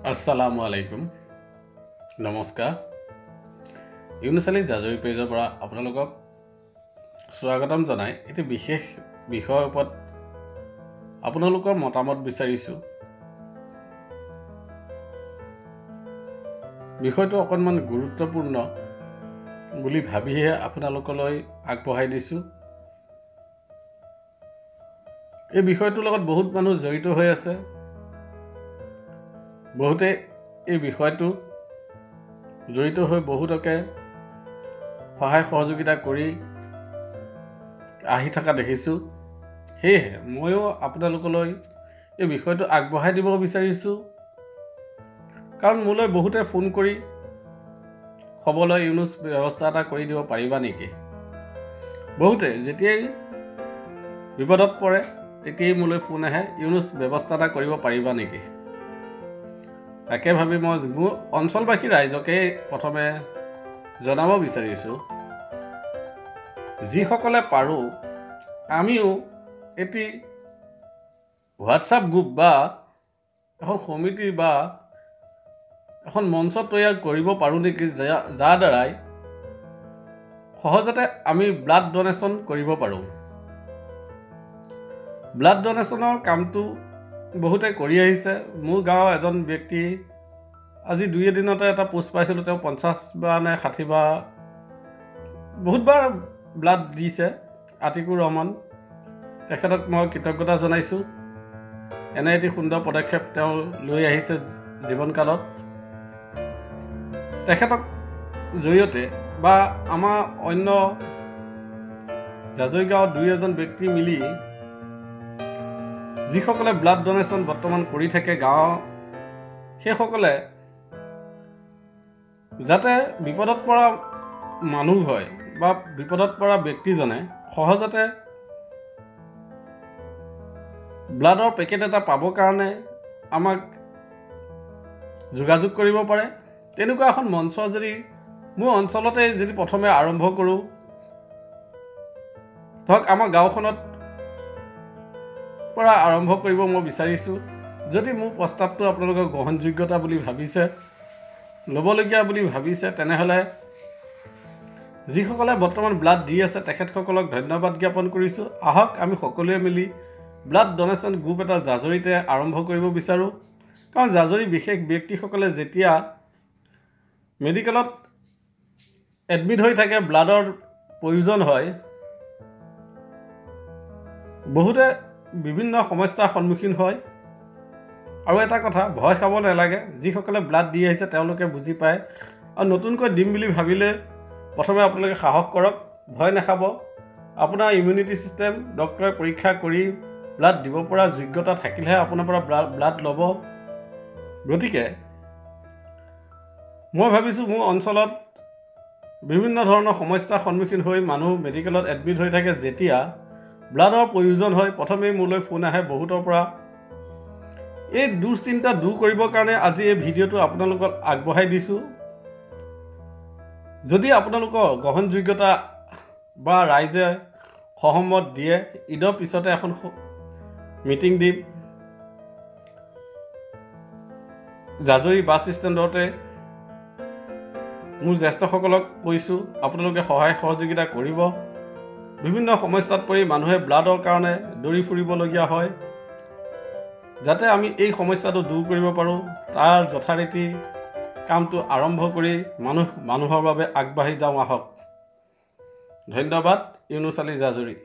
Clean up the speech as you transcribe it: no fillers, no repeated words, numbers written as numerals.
আসসালামু আলাইকুম নমস্কাৰ ইউনুছ আলী জাজৰি পেজৰ পৰা আপোনালোকক স্বাগতম জনাই এটি বিশেষ বিষয়ৰ ওপৰত আপোনালোকৰ মতামত বিচাৰিছোঁ। বিষয়টো অকণমান গুৰুত্বপূৰ্ণ বুলি ভাবিহে আপোনালোকলৈ আগবঢ়াই দিছোঁ। এই বিষয়টোৰ লগত বহুত মানুহ জড়িত হৈ আছে। বহুতে এই বিষয়টো জড়িত হৈ বহুতকে সহায় সহযোগিতা কৰি আহি থকা দেখিছোঁ। সেয়েহে ময়ো আপোনালোকলৈ এই বিষয়টো আগবঢ়াই দিব বিচাৰিছোঁ। কাৰণ মোলৈ বহুতে ফোন কৰি খবৰলৈ ইউনুছ ব্যৱস্থা এটা কৰি দিব পাৰিবা নেকি। বহুতে যেতিয়াই বিপদত পৰে তেতিয়াই মোলৈ ফোন আহে, ইউনুছ ব্যৱস্থা এটা কৰিব পাৰিবা নেকি। তাকে ভাবি মই মোৰ অঞ্চলবাসী ৰাইজকে প্ৰথমে জনাব বিচাৰিছোঁ, যিসকলে পাৰোঁ আমিও এটি হোৱাটছআপ গ্ৰুপ বা এখন সমিতি বা এখন মঞ্চ তৈয়াৰ কৰিব পাৰোঁ নেকি, যাৰ দ্বাৰাই সহজতে আমি ব্লাড ডনেশ্যন কৰিব পাৰোঁ। ব্লাড ডনেশ্যনৰ কামটো বহুতে কৰি আহিছে। মোৰ গাঁৱৰ এজন ব্যক্তি আজি 2 এদিনতে এটা পোষ্ট পাইছিলোঁ, তেওঁ 50 বাৰ নে 60 বাৰ বহুতবাৰ ব্লাড দিছে। আতিকুৰ ৰহমান, তেখেতক মই কৃতজ্ঞতা জনাইছোঁ। এনে এটি সুন্দৰ পদক্ষেপ তেওঁ লৈ আহিছে জীৱনকালত। তেখেতক জৰিয়তে বা আমাৰ অন্য জাজৰি গাঁৱৰ 2-এজন ব্যক্তি মিলি যিসকলে ব্লাড ডনেশ্যন বৰ্তমান কৰি থাকে গাঁৱৰ, সেইসকলে যাতে বিপদত পৰা মানুহ হয় বা বিপদত পৰা ব্যক্তিজনে সহজতে ব্লাডৰ পেকেট এটা পাবৰ কাৰণে আমাক যোগাযোগ কৰিব পাৰে। তেনেকুৱা এখন মঞ্চ যদি মোৰ অঞ্চলতে যদি প্ৰথমে আৰম্ভ কৰোঁ, ধৰক আমাৰ গাঁওখনত পৰা আৰম্ভ কৰিব মই বিচাৰিছোঁ। যদি মোৰ প্ৰস্তাৱটো আপোনালোকৰ গ্ৰহণযোগ্যতা বুলি ভাবিছে, ল'বলগীয়া বুলি ভাবিছে, তেনেহ'লে যিসকলে বৰ্তমান ব্লাড দি আছে তেখেতসকলক ধন্যবাদ জ্ঞাপন কৰিছোঁ। আহক আমি সকলোৱে মিলি ব্লাড ডনেশ্যন গ্ৰুপ এটা জাজৰিতে আৰম্ভ কৰিব বিচাৰোঁ। কাৰণ জাজৰি বিশেষ ব্যক্তিসকলে যেতিয়া মেডিকেলত এডমিট হৈ থাকে, ব্লাডৰ প্ৰয়োজন হয়, বহুতে বিভিন্ন সমস্যাৰ সন্মুখীন হয়। আৰু এটা কথা, ভয় খাব নালাগে। যিসকলে ব্লাড দি আহিছে তেওঁলোকে বুজি পায়। আৰু নতুনকৈ দিম বুলি ভাবিলে প্ৰথমে আপোনালোকে সাহস কৰক, ভয় নাখাব। আপোনাৰ ইমিউনিটি ছিষ্টেম ডক্টৰে পৰীক্ষা কৰি ব্লাড দিব পৰা যোগ্যতা থাকিলেহে আপোনাৰ পৰা ব্লাড ল'ব। গতিকে মই ভাবিছোঁ মোৰ অঞ্চলত বিভিন্ন ধৰণৰ সমস্যাৰ সন্মুখীন হৈ মানুহ মেডিকেলত এডমিট হৈ থাকে। যেতিয়া ব্লাডৰ প্ৰয়োজন হয় প্ৰথমেই মোলৈ ফোন আহে বহুতৰ পৰা। এই দুশ্চিন্তা দূৰ কৰিবৰ কাৰণে আজি এই ভিডিঅ'টো আপোনালোকক আগবঢ়াই দিছোঁ। যদি আপোনালোকৰ গ্ৰহণযোগ্যতা বা ৰাইজে সহমত দিয়ে, ঈদৰ পিছতে এখন মিটিং দিম জাজৰি বাছ ষ্টেণ্ডতে। মোৰ জ্যেষ্ঠসকলক কৈছোঁ, আপোনালোকে সহায় সহযোগিতা কৰিব। বিভিন্ন সমস্যাত পৰি মানুহে ব্লাডৰ কাৰণে দৌৰি ফুৰিবলগীয়া হয়। যাতে আমি এই সমস্যাটো দূৰ কৰিব পাৰোঁ, তাৰ যথাৰীতি কামটো আৰম্ভ কৰি মানুহৰ বাবে আগবাঢ়ি যাওঁ। আহক। ধন্যবাদ। ইউনুছ আলী জাজৰি।